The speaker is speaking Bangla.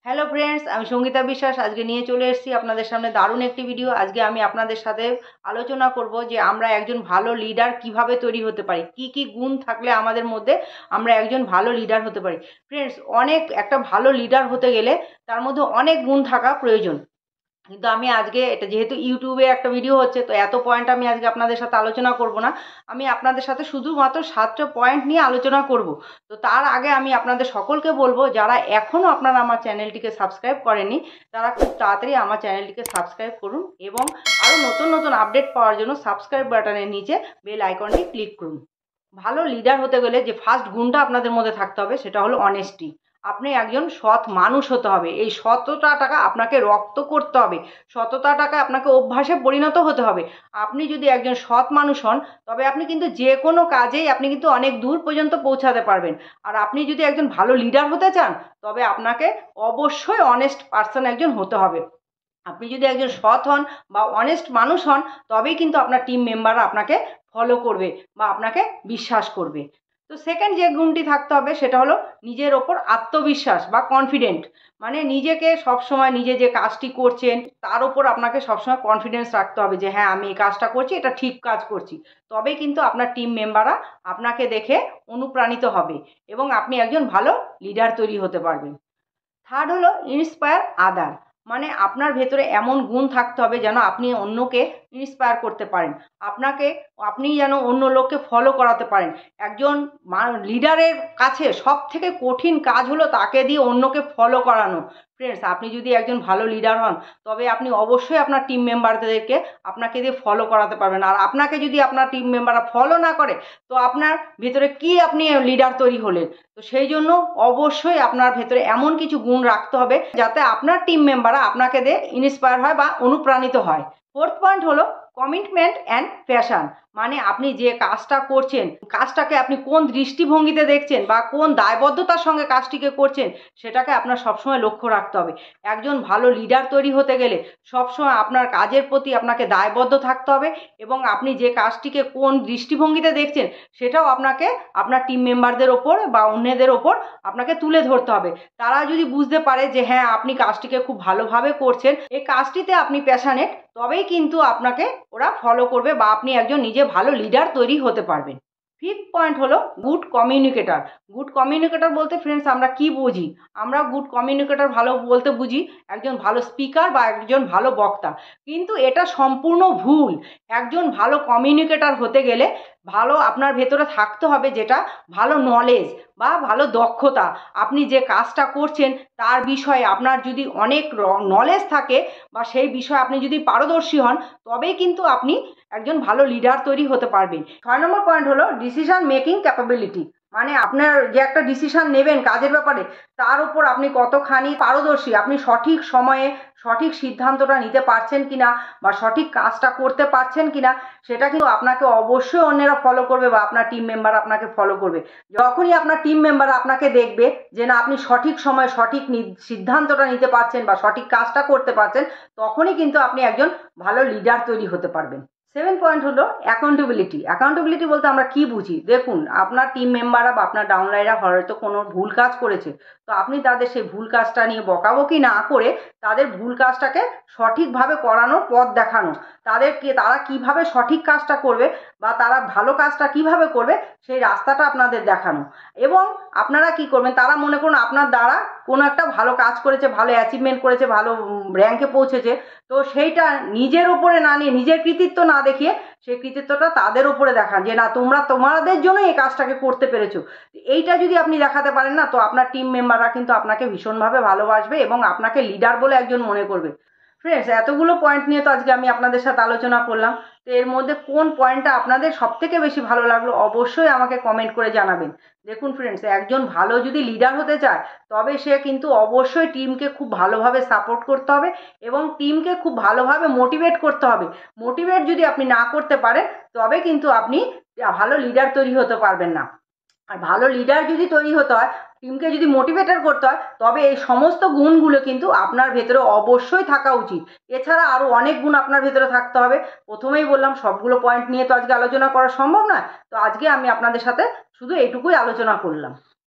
হ্যালো ফ্রেন্ডস, আমি সঙ্গীতা বিশ্বাস আজকে নিয়ে চলে এসেছি আপনাদের সামনে দারুণ একটি ভিডিও। আজকে আমি আপনাদের সাথে আলোচনা করব যে আমরা একজন ভালো লিডার কিভাবে তৈরি হতে পারি, কি কি গুণ থাকলে আমাদের মধ্যে আমরা একজন ভালো লিডার হতে পারি। ফ্রেন্ডস, একটা ভালো লিডার হতে গেলে তার মধ্যে অনেক গুণ থাকা প্রয়োজন। কিন্তু আমি আজকে এটা যেহেতু ইউটিউবে একটা ভিডিও হচ্ছে, তো এত পয়েন্ট আমি আজকে আপনাদের সাথে আলোচনা করব না। আমি আপনাদের সাথে শুধুমাত্র 7টা পয়েন্ট নিয়ে আলোচনা করব। তো তার আগে আমি আপনাদের সকলকে বলবো, যারা এখনও আপনারা আমার চ্যানেলটিকে সাবস্ক্রাইব করেনি তারা খুব তাড়াতাড়ি আমার চ্যানেলটিকে সাবস্ক্রাইব করুন এবং আরও নতুন নতুন আপডেট পাওয়ার জন্য সাবস্ক্রাইব বাটনের নিচে বেল আইকনটি ক্লিক করুন। ভালো লিডার হতে গেলে যে ফার্স্ট গুণটা আপনাদের মধ্যে থাকতে হবে সেটা হলো অনেস্টি। আপনি একজন সৎ মানুষ হতে হবে। এই সততাটাকে আপনাকে রপ্ত করতে হবে, সততাটাকে আপনাকে অভ্যাসে পরিণত হতে হবে। আপনি যদি একজন সৎ মানুষ হন তবে আপনি কিন্তু যে কোনো কাজেই আপনি কিন্তু অনেক দূর পর্যন্ত পৌঁছাতে পারবেন। আর আপনি যদি একজন ভালো লিডার হতে চান তবে আপনাকে অবশ্যই অনেস্ট পার্সন একজন হতে হবে। আপনি যদি একজন সৎ হন বা অনেস্ট মানুষ হন তবেই কিন্তু আপনার টিম মেম্বাররা আপনাকে ফলো করবে বা আপনাকে বিশ্বাস করবে। তো সেকেন্ড যে গুণটি থাকতে হবে সেটা হলো নিজের ওপর আত্মবিশ্বাস বা কনফিডেন্ট। মানে নিজেকে সবসময় নিজে যে কাজটি করছেন তার ওপর আপনাকে সবসময় কনফিডেন্স রাখতে হবে যে হ্যাঁ, আমি এই কাজটা করছি, এটা ঠিক কাজ করছি। তবেই কিন্তু আপনার টিম মেম্বাররা আপনাকে দেখে অনুপ্রাণিত হবে এবং আপনি একজন ভালো লিডার তৈরি হতে পারবেন। থার্ড হলো ইন্সপায়ার আদার। মানে আপনার ভেতরে এমন গুণ থাকতে হবে যেন আপনি অন্যকে ইন্সপায়ার করতে পারেন। আপনি যেন অন্য লোককে ফলো করাতে পারেন। একজন লিডারের কাছে সব থেকে কঠিন কাজ হলো তাকে দিয়ে অন্যকে ফলো করানো। ফ্রেন্ডস, আপনি যদি একজন ভালো লিডার হন তবে আপনি অবশ্যই আপনার টিম মেম্বারদেরকে আপনাকে দিয়ে ফলো করাতে পারবেন। আর আপনাকে যদি আপনার টিম মেম্বাররা ফলো না করে তো আপনার ভেতরে কি আপনি লিডার তৈরি হলেন? তো সেই জন্য অবশ্যই আপনার ভেতরে এমন কিছু গুণ রাখতে হবে যাতে আপনার টিম মেম্বাররা আপনাকে দিয়ে ইন্সপায়ার হয় বা অনুপ্রাণিত হয়। ফোর্থ পয়েন্ট হলো কমিটমেন্ট অ্যান্ড প্যাশন। মানে আপনি যে কাজটা করছেন, কাজটাকে আপনি কোন দৃষ্টিভঙ্গিতে দেখছেন বা কোন দায়বদ্ধতার সঙ্গে কাজটিকে করছেন সেটাকে আপনার সবসময় লক্ষ্য রাখতে হবে। একজন ভালো লিডার তৈরি হতে গেলে সবসময় আপনার কাজের প্রতি আপনাকে দায়বদ্ধ থাকতে হবে এবং আপনি যে কাজটিকে কোন দৃষ্টিভঙ্গিতে দেখছেন সেটাও আপনাকে আপনার টিম মেম্বারদের ওপর বা অন্যদের ওপর আপনাকে তুলে ধরতে হবে। তারা যদি বুঝতে পারে যে হ্যাঁ, আপনি কাজটিকে খুব ভালোভাবে করছেন, এই কাজটিতে আপনি প্যাশানেট, তবেই কিন্তু আপনাকে ওরা ফলো করবে বা আপনি একজন নিজে ভালো লিডার তৈরি হতে পারবেন। ফিফথ পয়েন্ট হলো গুড কমিউনিকেটর। গুড কমিউনিকেটর বলতে ফ্রেন্ডস আমরা কি বুঝি? আমরা গুড কমিউনিকেটর ভালো বলতে বুঝি একজন ভালো স্পিকার বা একজন ভালো বক্তা। কিন্তু এটা সম্পূর্ণ ভুল। একজন ভালো কমিউনিকেটর হতে গেলে ভালো আপনার ভেতরে থাকতে হবে যেটা ভালো নলেজ বা ভালো দক্ষতা। আপনি যে কাজটা করছেন তার বিষয়ে আপনার যদি অনেক নলেজ থাকে বা সেই বিষয়ে আপনি যদি পারদর্শী হন তবেই কিন্তু আপনি একজন ভালো লিডার তৈরি হতে পারবেন। 6 নম্বর পয়েন্ট হলো ডিসিশন মেকিং ক্যাপাবিলিটি। মানে আপনার যে একটা ডিসিশন নেবেন কাজের ব্যাপারে তার উপর আপনি কতখানি পারদর্শী, আপনি সঠিক সময়ে সঠিক সিদ্ধান্তটা নিতে পারছেন কিনা বা সঠিক কাজটা করতে পারছেন কিনা সেটা কিন্তু আপনাকে অবশ্যই অন্যেরা ফলো করবে বা আপনার টিম মেম্বার আপনাকে ফলো করবে। যখনই আপনার টিম মেম্বার আপনাকে দেখবে যে না, আপনি সঠিক সময়ে সঠিক সিদ্ধান্তটা নিতে পারছেন বা সঠিক কাজটা করতে পারছেন, তখনই কিন্তু আপনি একজন ভালো লিডার তৈরি হতে পারবেন। 7 পয়েন্ট হলো অ্যাকাউন্টেবিলিটি। অ্যাকাউন্টেবিলিটি বলতে আমরা কি বুঝি? দেখুন, আপনার টিম মেম্বাররা বা আপনার ডাউনলাইনরা হয়তো কোনো ভুল কাজ করেছে, তো আপনি তাদের সেই ভুল কাজটা নিয়ে বকাবকি না করে তাদের ভুল কাজটাকে সঠিকভাবে করানোর পথ দেখানো, তারা কিভাবে সঠিক কাজটা করবে বা তারা ভালো কাজটা কিভাবে করবে সেই রাস্তাটা আপনাদের দেখানো। এবং আপনারা কি করবেন, তারা মনে করুন আপনার দ্বারা কোনো একটা ভালো কাজ করেছে, ভালো অ্যাচিভমেন্ট করেছে, ভালো র্যাঙ্কে পৌঁছেছে, তো সেইটা নিজের ওপরে না নিয়ে, নিজের কৃতিত্ব না দেখিয়ে সেই কৃতিত্বটা তাদের ওপরে দেখান যে না, তোমাদের জন্য এই কাজটাকে করতে পেরেছো। এইটা যদি আপনি দেখাতে পারেন না, তো আপনার টিম মেম্বাররা কিন্তু আপনাকে ভীষণভাবে ভালোবাসবে এবং আপনাকে লিডার বলে একজন মনে করবে। ফ্রেন্ডস, এতগুলো পয়েন্ট নিয়ে তো আজকে আমি আপনাদের সাথে আলোচনা করলাম। তো এর মধ্যে কোন পয়েন্টটা আপনাদের সব থেকে বেশি ভালো লাগলো অবশ্যই আমাকে কমেন্ট করে জানাবেন। দেখুন ফ্রেন্ডস, একজন ভালো যদি লিডার হতে চায় তবে সে কিন্তু অবশ্যই টিমকে খুব ভালোভাবে সাপোর্ট করতে হবে এবং টিমকে খুব ভালোভাবে মোটিভেট করতে হবে। মোটিভেট যদি আপনি না করতে পারেন তবে কিন্তু আপনি ভালো লিডার তৈরি হতে পারবেন না। আর ভালো লিডার যদি তৈরি হতে হয়, টিমকে যদি মোটিভেটার করতে হয়, তবে এই সমস্ত গুণগুলো কিন্তু আপনার ভেতরে অবশ্যই থাকা উচিত। এছাড়া আরও অনেক গুণ আপনার ভেতরে থাকতে হবে। প্রথমেই বললাম সবগুলো পয়েন্ট নিয়ে তো আজকে আলোচনা করা সম্ভব নয়, তো আজকে আমি আপনাদের সাথে শুধু এইটুকুই আলোচনা করলাম।